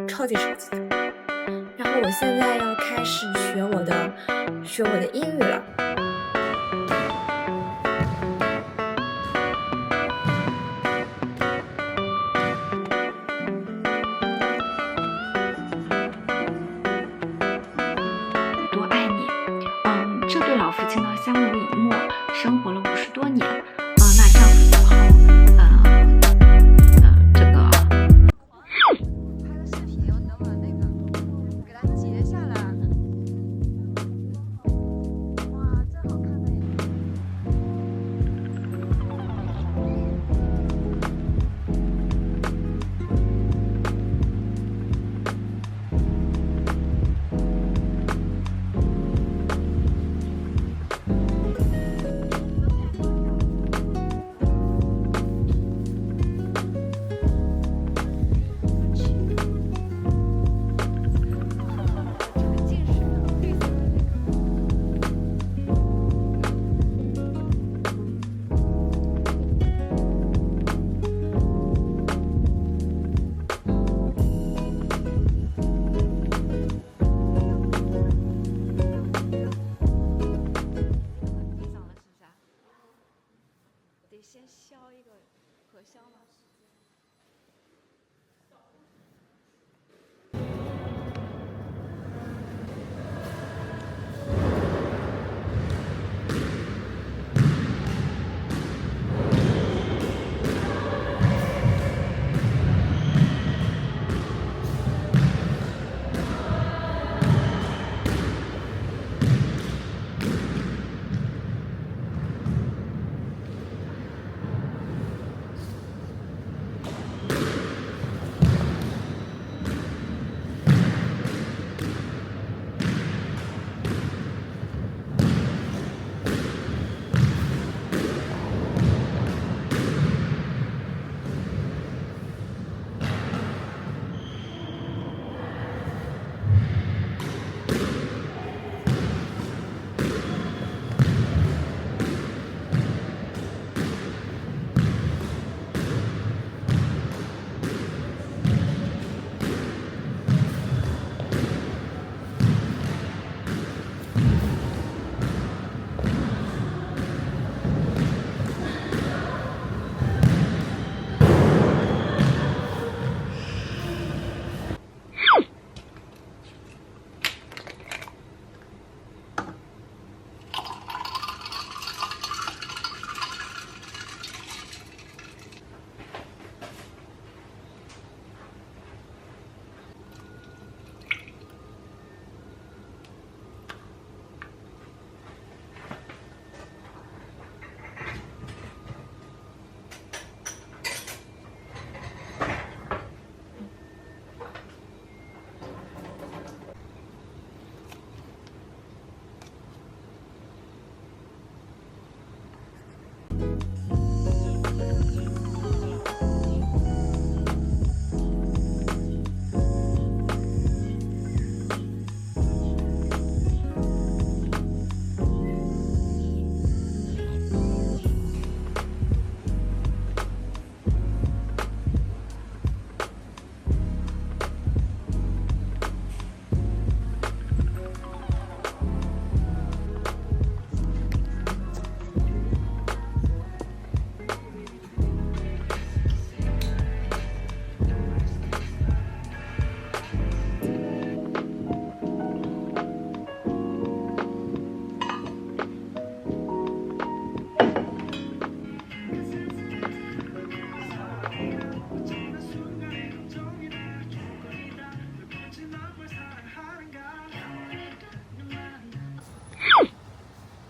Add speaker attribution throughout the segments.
Speaker 1: 超级超级的。然后我现在要开始学我的英语了。
Speaker 2: 多爱你。这对老夫妻呢相濡以沫，生活了50多年。那丈夫死后，这个
Speaker 3: 拍个视频，我能把那个给它截下来。哇，真好看的一个。沉浸式的绿色的那个。地上了是不是啊？得先削一个荷香了。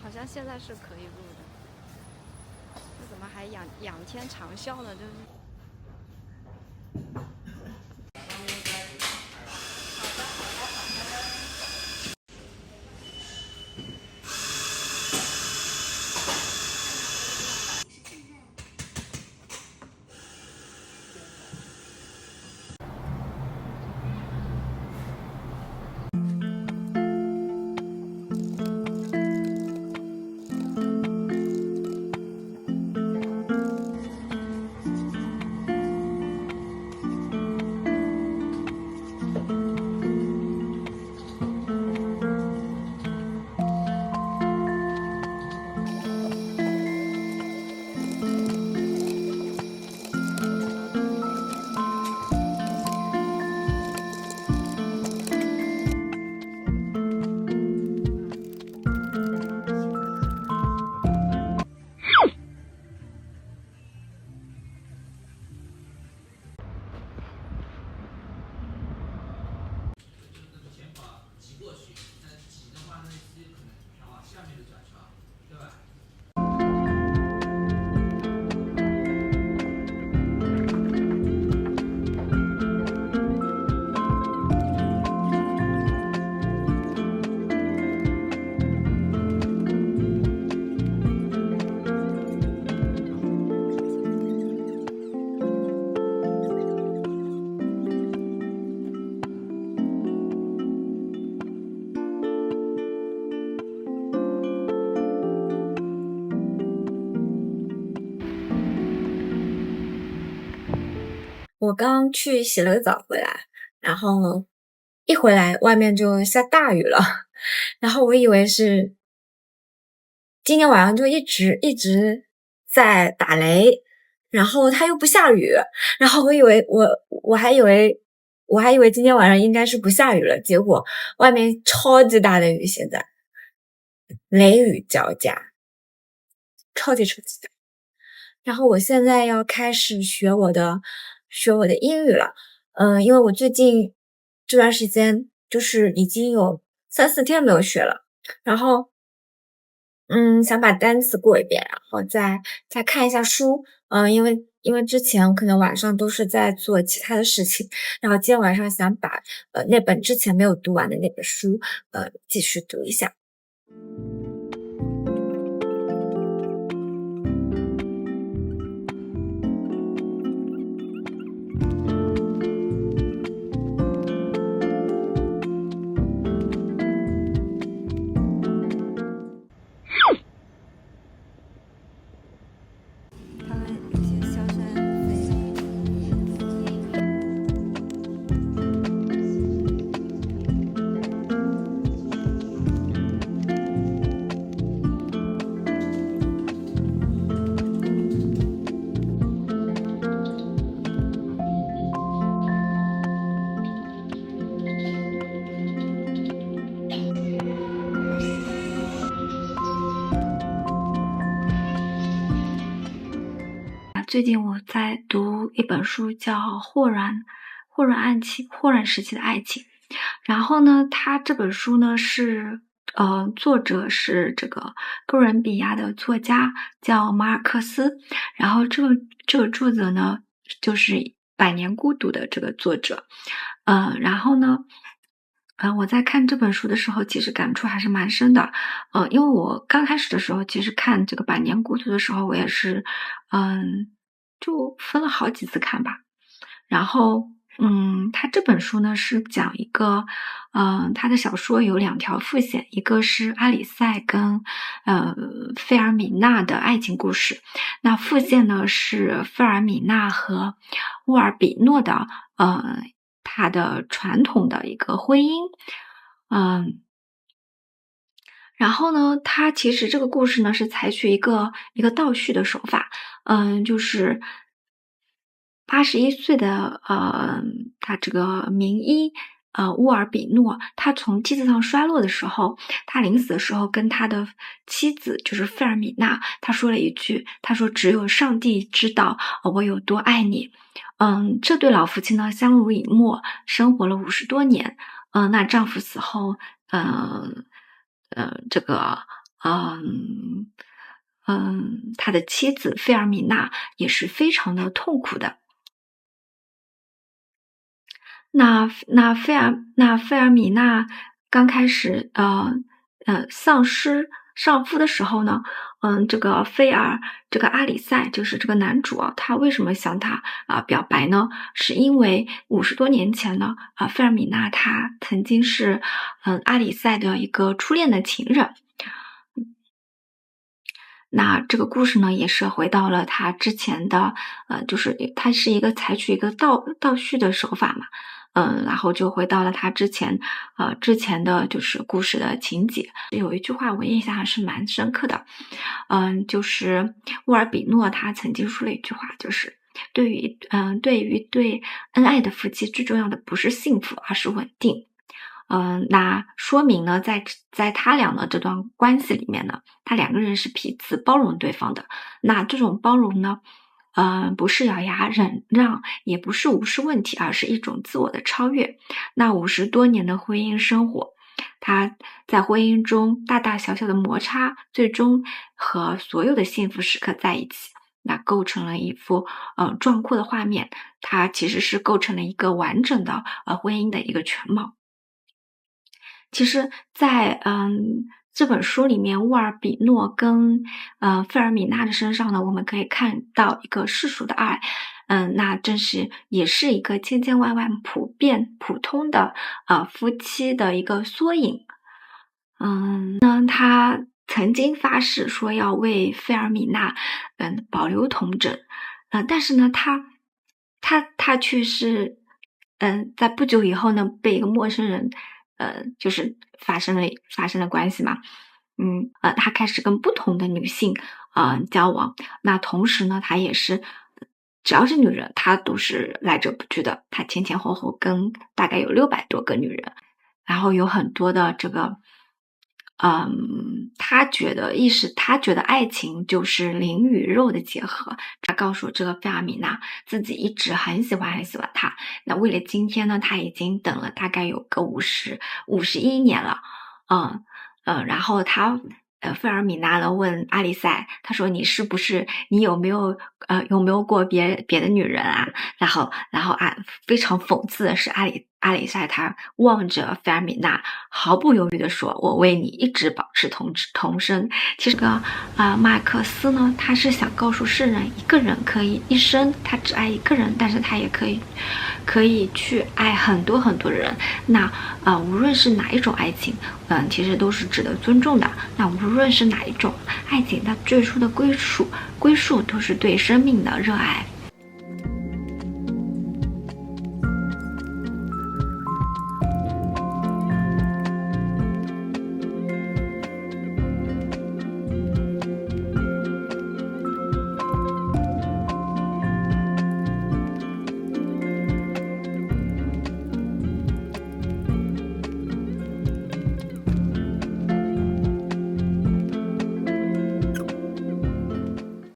Speaker 3: 好像现在是可以录的，这怎么还仰天长啸呢？就是。
Speaker 1: 我刚去洗了个澡回来，然后一回来外面就下大雨了，然后我以为是今天晚上就一直在打雷，然后它又不下雨，然后我还以为今天晚上应该是不下雨了，结果外面超级大的雨，现在雷雨交加，超级大。然后我现在要开始学我的英语了，因为我最近这段时间就是已经有3-4天没有学了，然后想把单词过一遍，然后再看一下书，因为之前可能晚上都是在做其他的事情，然后今天晚上想把那本之前没有读完的那本书继续读一下。
Speaker 3: 他们有些萧山飞。
Speaker 2: 最近我在读一本书，叫《霍乱时期的爱情》。然后呢，它这本书呢是，作者是这个哥伦比亚的作家，叫马尔克斯。然后这个作者呢，就是《百年孤独》的这个作者。然后呢，我在看这本书的时候，其实感触还是蛮深的。因为我刚开始的时候，其实看这个《百年孤独》的时候，我也是，就分了好几次看吧。然后，他这本书呢是讲一个，他的小说有2条副线，一个是阿里塞跟费尔米娜的爱情故事，那副线呢是费尔米娜和乌尔比诺的，他的传统的一个婚姻，然后呢，他其实这个故事呢是采取一个倒叙的手法，就是81岁的他这个名医乌尔比诺，他从机子上摔落的时候，他临死的时候跟他的妻子就是费尔米娜，他说了一句，他说只有上帝知道我有多爱你。这对老夫妻呢相濡以沫，生活了50多年。那丈夫死后，这个，他的妻子费尔米娜也是非常的痛苦的。那费尔米娜刚开始丧失丈夫的时候呢，这个阿里塞就是这个男主啊，他为什么向他表白呢？是因为50多年前呢，费尔米娜她曾经是阿里塞的一个初恋的情人。那这个故事呢，也是回到了他之前的，就是他是一个采取一个倒叙的手法嘛，然后就回到了他之前的就是故事的情节。有一句话我印象还是蛮深刻的，就是乌尔比诺他曾经说了一句话，就是对于对恩爱的夫妻，最重要的不是幸福，而是稳定。那说明呢，在他俩的这段关系里面呢，他2个人是彼此包容对方的。那这种包容呢，不是咬牙忍让，也不是无视问题，而是一种自我的超越。那50多年的婚姻生活，他在婚姻中大大小小的摩擦，最终和所有的幸福时刻在一起，那构成了一幅壮阔的画面。它其实是构成了一个完整的婚姻的一个全貌。其实在这本书里面，乌尔比诺跟费尔米娜的身上呢，我们可以看到一个世俗的爱，那也是一个千千万万普通的夫妻的一个缩影。他曾经发誓说要为费尔米娜保留童贞，但是呢，他他去世，在不久以后呢，被一个陌生人，就是发生了关系嘛。他开始跟不同的女性交往，那同时呢，他也是只要是女人，他都是来者不拒的。他前前后后跟大概有600多个女人，然后有很多的这个，他觉得爱情就是灵与肉的结合。他告诉这个费尔米娜，自己一直很喜欢他。那为了今天呢，他已经等了大概有个51年了，然后费尔米娜呢问阿里塞，他说你有没有过别的女人啊？然后非常讽刺的是阿里塞他望着费尔米娜，毫不犹豫地说：“我为你一直保持童声。”其实马尔克斯呢，他是想告诉世人，一个人可以一生他只爱一个人，但是他也可以去爱很多很多人。那无论是哪一种爱情，其实都是值得尊重的。那无论是哪一种爱情，它最初的归属都是对生命的热爱。